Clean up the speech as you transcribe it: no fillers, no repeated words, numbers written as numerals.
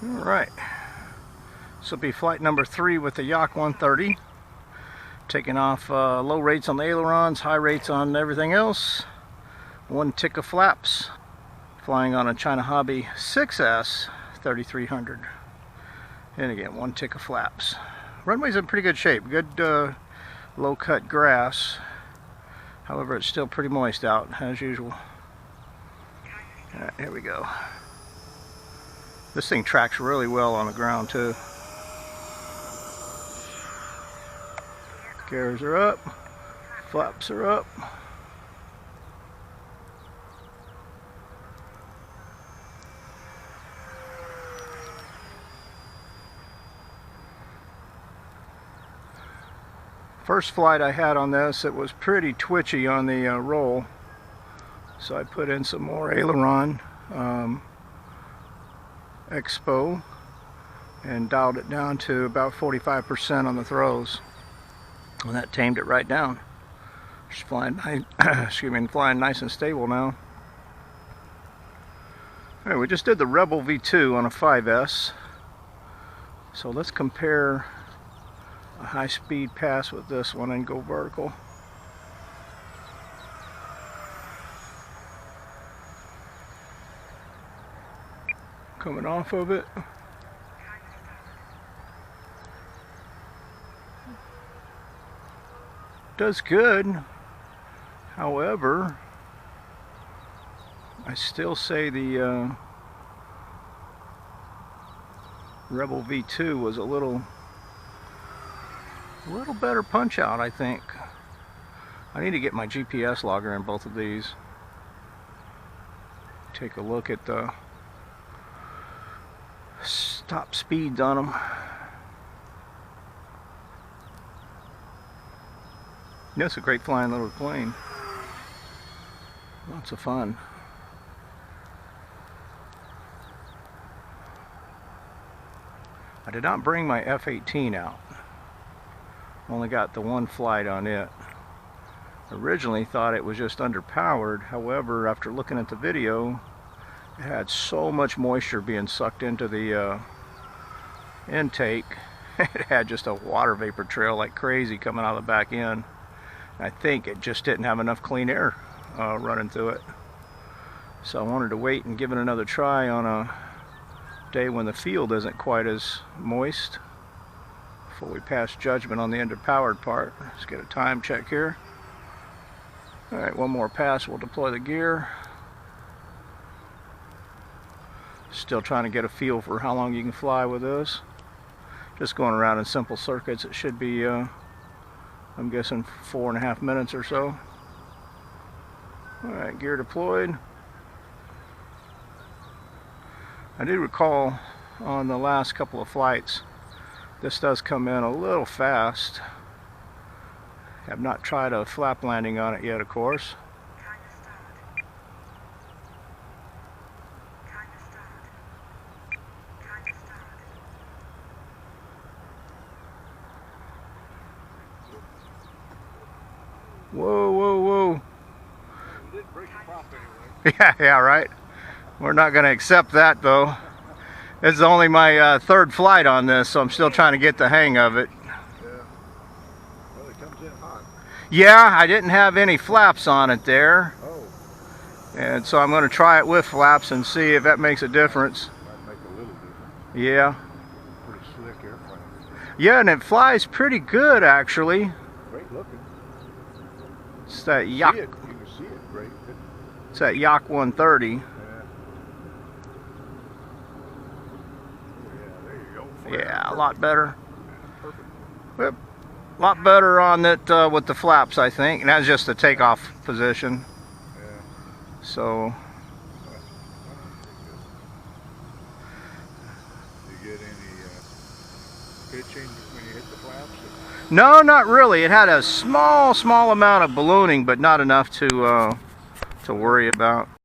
Alright, this will be flight number 3 with the Yak-130. Taking off low rates on the ailerons, high rates on everything else. 1 tick of flaps. Flying on a China Hobby 6S 3300. And again, 1 tick of flaps. Runway's in pretty good shape. Good low cut grass. However, it's still pretty moist out as usual. Alright, here we go. This thing tracks really well on the ground too. Gears are up, flaps are up. First flight I had on this, it was pretty twitchy on the roll, so I put in some more aileron expo and dialed it down to about 45% on the throws, and that tamed it right down. Just flying, flying nice and stable now. All right, we just did the Rebel V2 on a 5S, so let's compare a high-speed pass with this one and go vertical. Coming off of it. Does good. However, I still say the Rebel V2 was a little better punch out, I think. I need to get my GPS logger in both of these. Take a look at the top speeds on them. Yeah, it's a great flying little plane. Lots of fun. I did not bring my F-18 out. Only got the one flight on it. Originally thought it was just underpowered. However, after looking at the video, it had so much moisture being sucked into the intake. It had just a water vapor trail like crazy coming out of the back end. I think it just didn't have enough clean air running through it. So I wanted to wait and give it another try on a day when the field isn't quite as moist before we pass judgment on the underpowered part. Let's get a time check here. Alright, one more pass, we'll deploy the gear. Still trying to get a feel for how long you can fly with this. Just going around in simple circuits, it should be I'm guessing 4.5 minutes or so. Alright, gear deployed. I do recall on the last couple of flights, this does come in a little fast. Have not tried a flap landing on it yet, of course. Whoa, whoa, whoa. Yeah, right. We're not going to accept that though. This is only my third flight on this, so I'm still trying to get the hang of it. Yeah. Well, it comes in hot. Yeah, I didn't have any flaps on it there. Oh. And so I'm going to try it with flaps and see if that makes a difference. Might make a little difference. Yeah. Pretty slick airplane. Yeah, and it flies pretty good actually. Great looking. It's that Yak. You can see it great. It's that Yak-130. Yeah, a lot better. Yep. A lot better on it with the flaps, I think. And that's just the takeoff position. Yeah. So. Do you get any pitching when you hit the flaps? No, not really. It had a small amount of ballooning, but not enough to worry about.